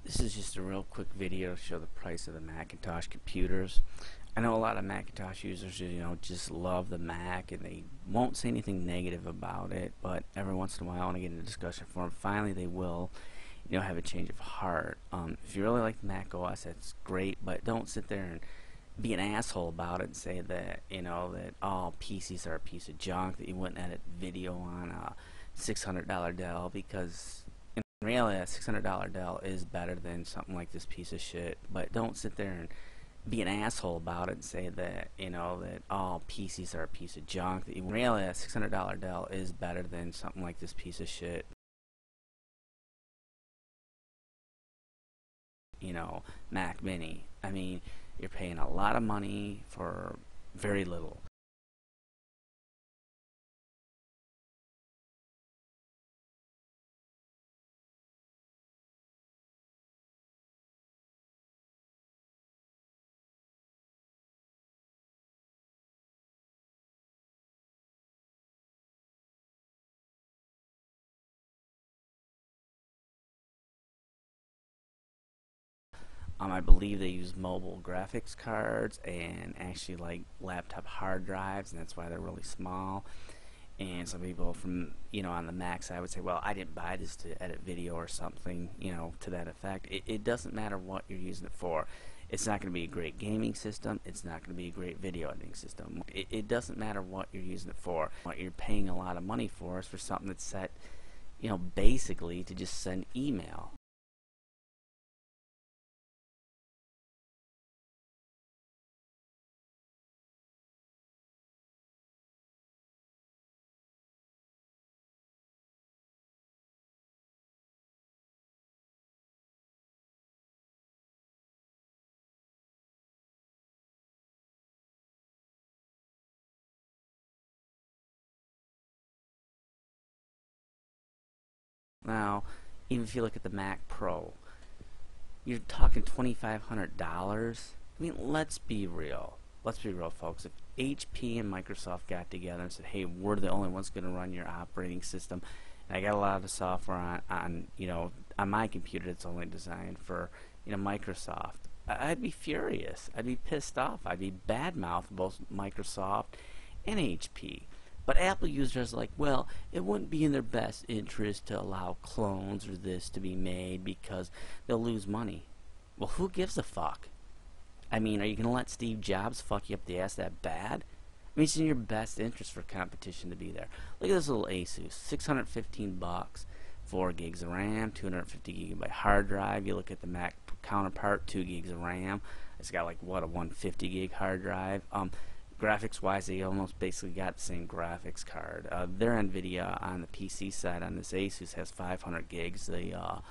This is just a real quick video to show the price of the Macintosh computers. I know a lot of Macintosh users, just love the Mac and they won't say anything negative about it, but every once in a while when I get in a discussion forum, finally they will, have a change of heart. If you really like the Mac OS, that's great, but don't sit there and be an asshole about it and say that, that all PCs are a piece of junk, that you wouldn't edit video on a $600 Dell, because really, a $600 Dell is better than something like this piece of shit. But don't sit there and be an asshole about it and say that, that all PCs are a piece of junk. That really, a $600 Dell is better than something like this piece of shit. Mac Mini. I mean, you're paying a lot of money for very little. I believe they use mobile graphics cards and actually like laptop hard drives, and that's why they're really small. And some people from on the Mac side would say, well, I didn't buy this to edit video or something, to that effect. It doesn't matter what you're using it for. It's not going to be a great gaming system. It's not going to be a great video editing system. It doesn't matter what you're using it for. What you're paying a lot of money for is for something that's set, basically to just send email. Now, even if you look at the Mac Pro, you're talking $2,500. I mean, let's be real. Let's be real, folks. If HP and Microsoft got together and said, "Hey, we're the only ones going to run your operating system," and I got a lot of the software on my computer that's only designed for Microsoft, I'd be furious. I'd be pissed off. I'd be badmouth both Microsoft and HP. But Apple users are like, well, it wouldn't be in their best interest to allow clones or this to be made because they'll lose money. Well, who gives a fuck? I mean, are you going to let Steve Jobs fuck you up the ass that bad? I mean, it's in your best interest for competition to be there. Look at this little Asus, 615 bucks, 4 gigs of RAM, 250 gigabyte hard drive. You look at the Mac counterpart, 2 gigs of RAM. It's got like what, a 150 gig hard drive. Graphics wise, they almost basically got the same graphics card. Their NVIDIA on the PC side on this Asus has 500 gigs. The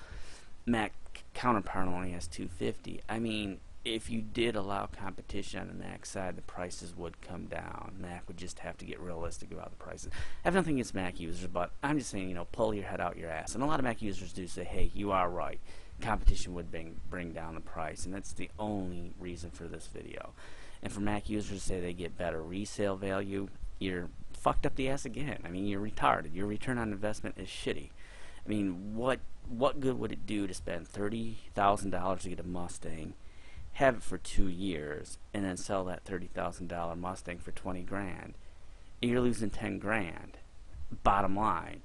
Mac counterpart only has 250. I mean, if you did allow competition on the Mac side, the prices would come down. Mac would just have to get realistic about the prices. I have nothing against Mac users, but I'm just saying, pull your head out your ass. And a lot of Mac users do say, hey, you are right. Competition would bring down the price, and that's the only reason for this video. And for Mac users to say they get better resale value, you're fucked up the ass again. I mean, you're retarded. Your return on investment is shitty. I mean, what good would it do to spend $30,000 to get a Mustang, have it for 2 years, and then sell that $30,000 Mustang for 20 grand? You're losing 10 grand. Bottom line.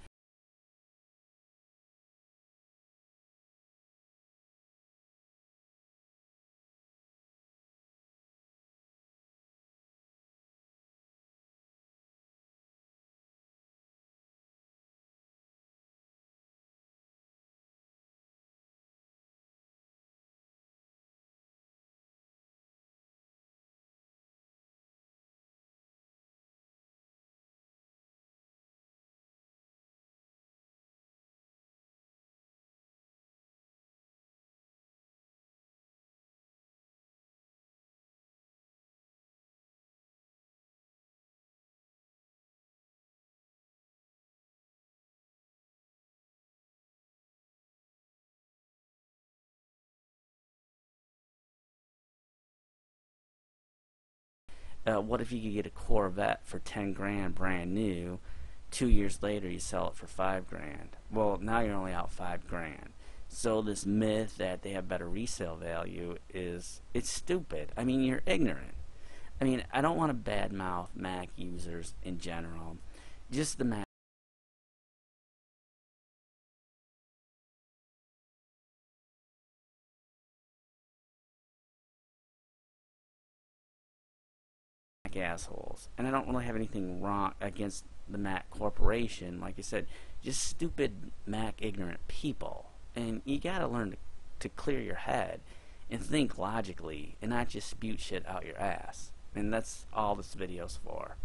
What if you could get a Corvette for 10 grand brand new? 2 years later, you sell it for 5 grand. Well, now you're only out 5 grand. So this myth that they have better resale value it's stupid. I mean, you're ignorant. I mean, I don't want to badmouth Mac users in general. Just the Mac assholes. And I don't really have anything wrong against the Mac corporation. Like I said, just stupid Mac ignorant people. And you gotta learn to clear your head and think logically and not just spew shit out your ass. And that's all this video's for.